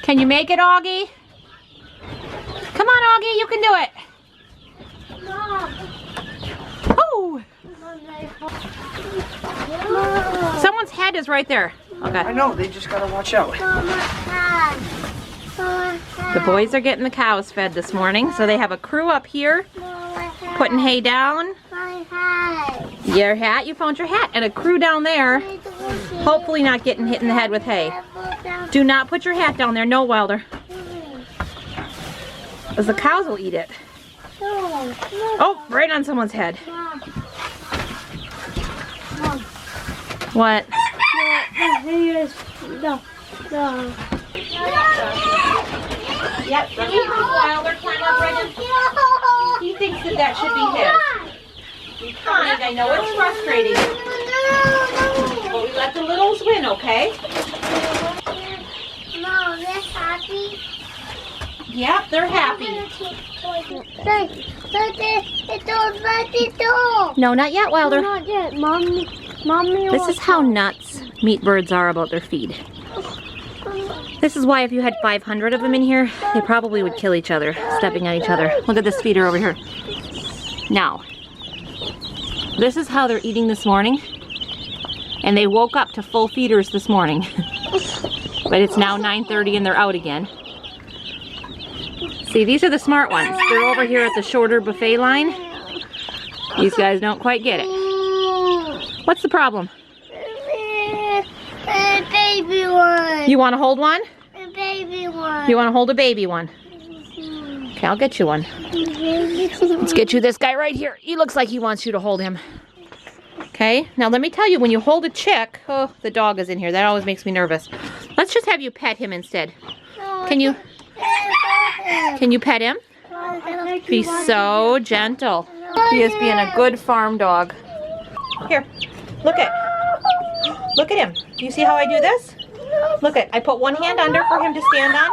Can you make it, Augie? Come on, Augie, you can do it. Oh! Someone's head is right there. Okay. I know, they just gotta watch out. The boys are getting the cows fed this morning, so they have a crew up here putting hay down. Your hat? You found your hat. And a crew down there, hopefully not getting hit in the head with hay. Do not put your hat down there. No, Wilder. Because the cows will eat it. Oh, right on someone's head. What? Yep, let me help Wilder climb up right in. He thinks that should be his. Be kind, I know it's frustrating. But we let the littles win, okay? Mom, they're happy. Yep, they're happy. No, not yet, Wilder. Not yet, Mommy. This is how nuts meat birds are about their feed. This is why if you had 500 of them in here, they probably would kill each other, stepping on each other. Look at this feeder over here. Now, this is how they're eating this morning. And they woke up to full feeders this morning. But it's now 9:30 and they're out again. See, these are the smart ones. They're over here at the shorter buffet line. These guys don't quite get it. What's the problem? A baby one. You want to hold one? A baby one. You want to hold a baby one? Okay, I'll get you one. Let's get you this guy right here. He looks like he wants you to hold him. Okay, now let me tell you, when you hold a chick, oh, the dog is in here. That always makes me nervous. Let's just have you pet him instead. Can you pet him? Be so gentle. He is being a good farm dog. Here, look at him. Do you see how I do this? Look at, I put one hand under for him to stand on.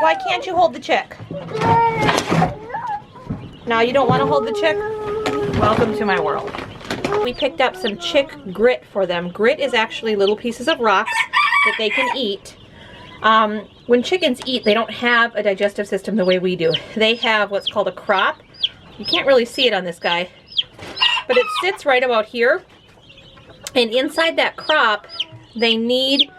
Why can't you hold the chick? Now you don't want to hold the chick? Welcome to my world. We picked up some chick grit for them. Grit is actually little pieces of rocks that they can eat. When chickens eat, they don't have a digestive system the way we do. They have what's called a crop. You can't really see it on this guy, but it sits right about here. And inside that crop, they need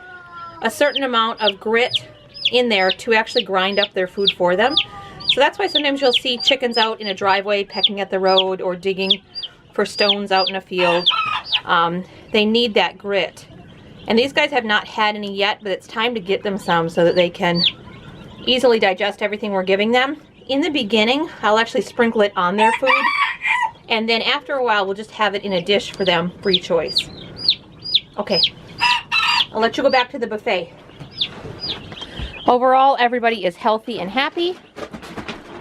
a certain amount of grit in there to actually grind up their food for them. So that's why sometimes you'll see chickens out in a driveway pecking at the road or digging for stones out in a field. They need that grit. And these guys have not had any yet, but it's time to get them some so that they can easily digest everything we're giving them. In the beginning, I'll actually sprinkle it on their food. And then after a while, we'll just have it in a dish for them, free choice. Okay, I'll let you go back to the buffet. Overall, everybody is healthy and happy.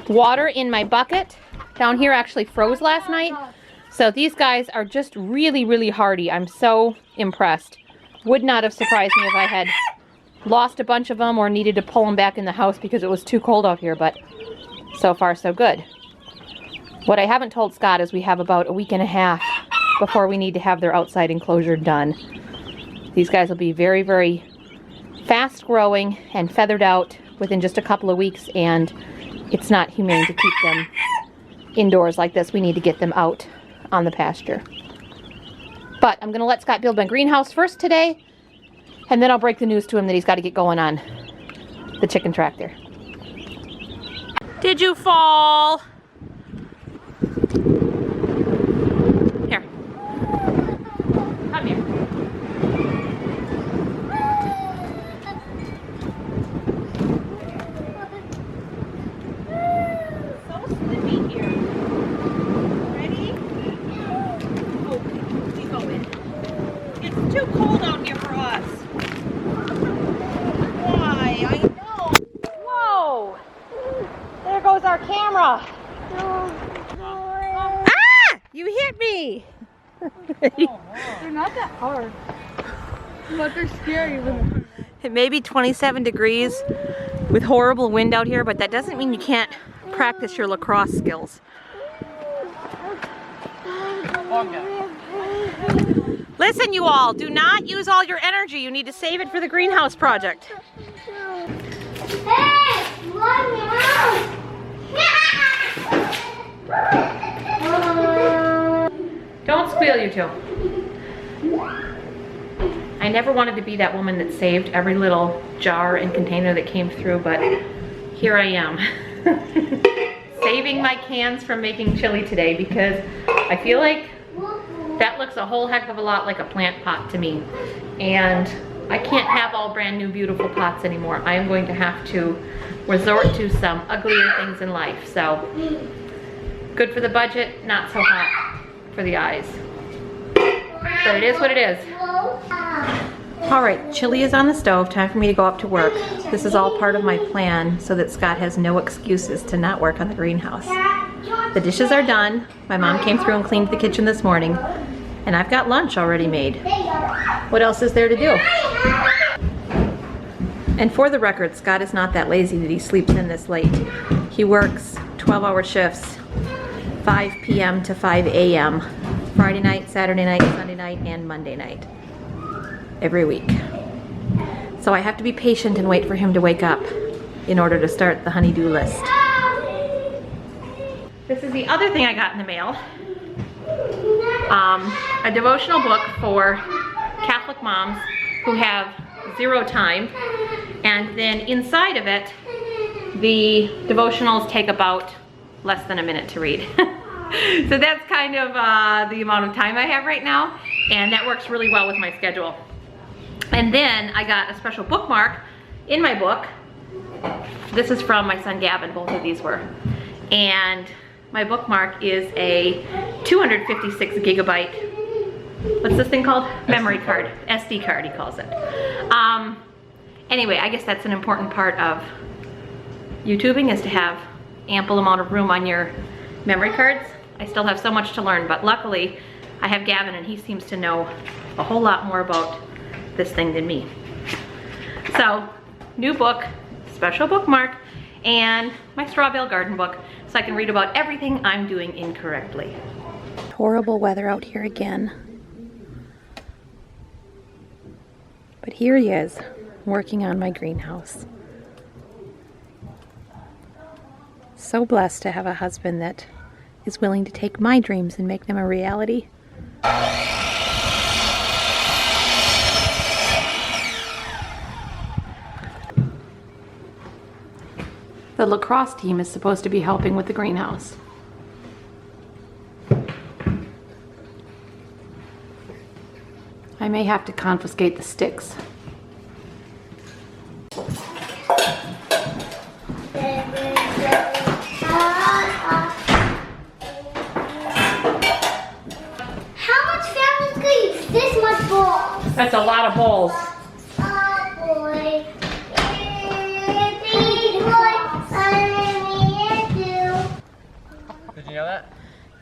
Water in my bucket down here actually froze last night. So these guys are just really, really hardy. I'm so impressed. Would not have surprised me if I had lost a bunch of them or needed to pull them back in the house because it was too cold out here, but so far so good. What I haven't told Scott is we have about a week and a half before we need to have their outside enclosure done. These guys will be very, very fast growing and feathered out within just a couple of weeks, and it's not humane to keep them indoors like this. We need to get them out on the pasture. But I'm going to let Scott build my greenhouse first today, and then I'll break the news to him that he's got to get going on the chicken tractor. Did you fall? Here. Come here. So slippy here. Ready? Oh, we go in. It's too cold out here for us. Why? I know. Whoa! There goes our camera. Ah! You hit me! They're not that hard, but they're scary. It may be 27 degrees, with horrible wind out here, but that doesn't mean you can't practice your lacrosse skills. Listen, you all, do not use all your energy. You need to save it for the greenhouse project. Hey, let me out. Don't squeal, you two. I never wanted to be that woman that saved every little jar and container that came through, but here I am. Saving my cans from making chili today because I feel like that looks a whole heck of a lot like a plant pot to me. And I can't have all brand new beautiful pots anymore. I am going to have to resort to some uglier things in life. So, good for the budget, not so hot for the eyes. But it is what it is. All right, chili is on the stove. Time for me to go up to work. This is all part of my plan so that Scott has no excuses to not work on the greenhouse. The dishes are done. My mom came through and cleaned the kitchen this morning. And I've got lunch already made. What else is there to do? And for the record, Scott is not that lazy that he sleeps in this late. He works 12-hour shifts, 5 p.m. to 5 a.m. Friday night, Saturday night, Sunday night, and Monday night. Every week. So I have to be patient and wait for him to wake up in order to start the honey-do list. This is the other thing I got in the mail. A devotional book for Catholic moms who have zero time. And then inside of it, the devotionals take about less than a minute to read. So that's kind of the amount of time I have right now. And that works really well with my schedule. And then I got a special bookmark in my book. This is from my son Gavin, both of these were. And my bookmark is a 256 gigabyte, what's this thing called? Memory card, SD card he calls it. Anyway, I guess that's an important part of YouTubing is to have ample amount of room on your memory cards. I still have so much to learn, but luckily I have Gavin and he seems to know a whole lot more about this thing than me. So, new book, special bookmark, and my straw bale garden book so I can read about everything I'm doing incorrectly. Horrible weather out here again. But here he is, working on my greenhouse. So blessed to have a husband that is willing to take my dreams and make them a reality. The lacrosse team is supposed to be helping with the greenhouse. I may have to confiscate the sticks. How much families could use this much balls? That's a lot of balls. Oh boy. Big boy. Did you know that?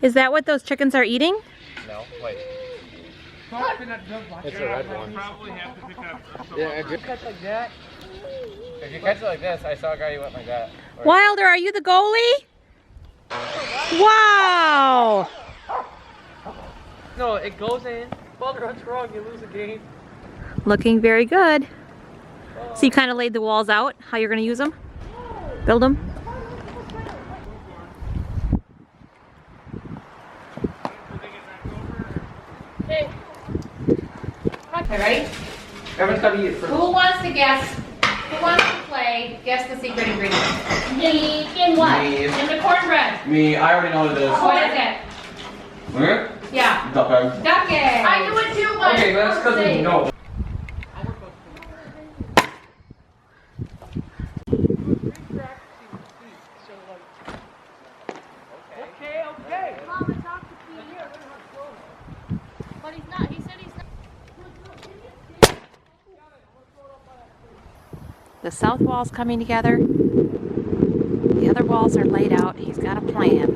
Is that what those chickens are eating? No, wait. It's a red one. Yeah, if you catch like that. If you catch it like this, I saw a guy who went like that. Wilder, are you the goalie? Wow! No, it goes in. Wilder, what's wrong? You lose a game. Looking very good. So you kind of laid the walls out, how you're going to use them? Build them? Okay, ready? Everyone's got to eat it first. Who wants to guess? Who wants to play Guess the Secret Ingredient? Me. In what? Me. In the cornbread. Me, I already know what it is. What is it? Where? Yeah. Duck egg. Duck egg. I knew it too, but Okay, but that's because we know. but he's not. He said he's not. The south wall's coming together. The other walls are laid out. He's got a plan.